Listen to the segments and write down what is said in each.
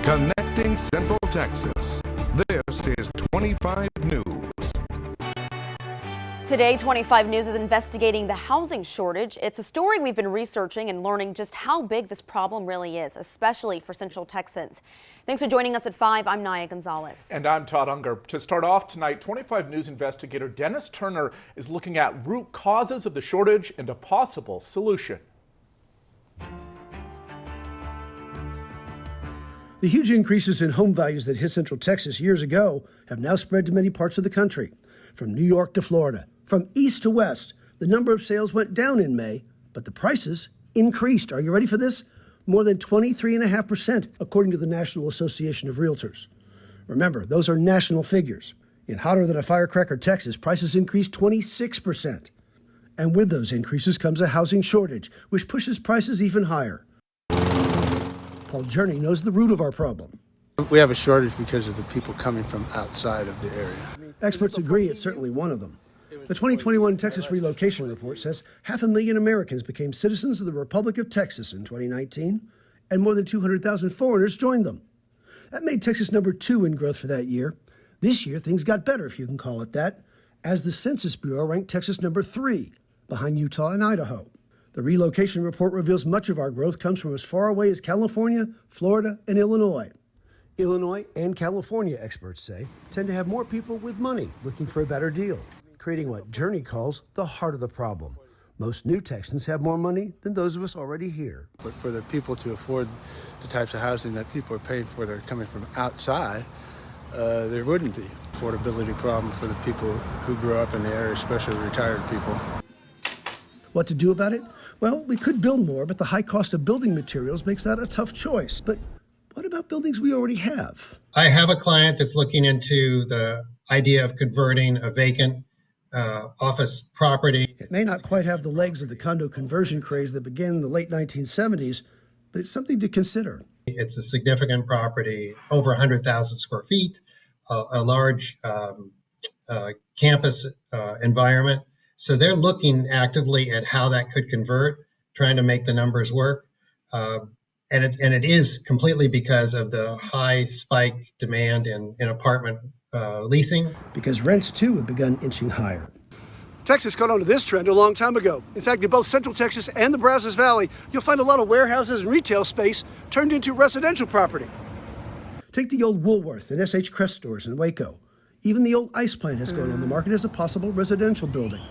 Connecting Central Texas. This is 25 News. Today, 25 News is investigating the housing shortage. It's a story we've been researching and learning just how big this problem really is, especially for Central Texans. Thanks for joining us at 5. I'm Naya Gonzalez. And I'm Todd Unger. To start off tonight, 25 News investigator Dennis Turner is looking at root causes of the shortage and a possible solution. The huge increases in home values that hit Central Texas years ago have now spread to many parts of the country, from New York to Florida. From east to west, the number of sales went down in May, but the prices increased. Are you ready for this? More than 23.5%, according to the National Association of Realtors. Remember, those are national figures. In hotter than a firecracker Texas, prices increased 26%. And with those increases comes a housing shortage, which pushes prices even higher. Paul Journey knows the root of our problem. We have a shortage because of the people coming from outside of the area. Experts agree it's certainly one of them. The 2021 Texas Relocation Report says 500,000 Americans became citizens of the Republic of Texas in 2019, and more than 200,000 foreigners joined them. That made Texas number 2 in growth for that year. This year, things got better, if you can call it that, as the Census Bureau ranked Texas number 3, behind Utah and Idaho. The Relocation Report reveals much of our growth comes from as far away as California, Florida, and Illinois. Illinois and California, experts say, tend to have more people with money looking for a better deal, creating what Journey calls the heart of the problem. Most new Texans have more money than those of us already here. But for the people to afford the types of housing that people are paying for that are coming from outside, there wouldn't be affordability problem for the people who grew up in the area, especially retired people. What to do about it? Well, we could build more, but the high cost of building materials makes that a tough choice. But what about buildings we already have? I have a client that's looking into the idea of converting a vacant office property. It may not quite have the legs of the condo conversion craze that began in the late 1970s, but it's something to consider. It's a significant property, over 100,000 square feet, a large campus environment. So they're looking actively at how that could convert, trying to make the numbers work. And it is completely because of the high spike demand in apartment leasing. Because rents, too, have begun inching higher. Texas caught on to this trend a long time ago. In fact, in both Central Texas and the Brazos Valley, you'll find a lot of warehouses and retail space turned into residential property. Take the old Woolworth and S.H. Crest stores in Waco. Even the old ice plant has gone on the market as a possible residential building.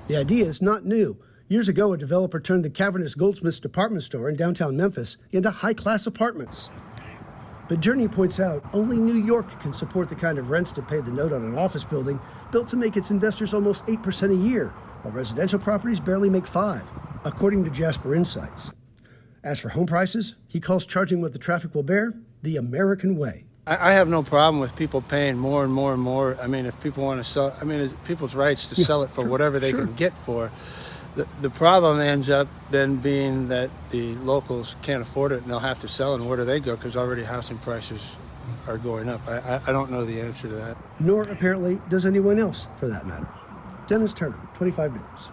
The idea is not new. Years ago, a developer turned the cavernous Goldsmiths department store in downtown Memphis into high-class apartments. But Journey points out only New York can support the kind of rents to pay the note on an office building built to make its investors almost 8% a year, while residential properties barely make 5%, according to Jasper Insights. As for home prices, he calls charging what the traffic will bear the American way. I have no problem with people paying more and more and more. I mean, if people want to sell, I mean, it's people's rights to sell it for whatever they can get for. The problem ends up then being that the locals can't afford it and they'll have to sell, and where do they go? Because already housing prices are going up. I don't know the answer to that. Nor, apparently, does anyone else, for that matter. Dennis Turner, 25 News.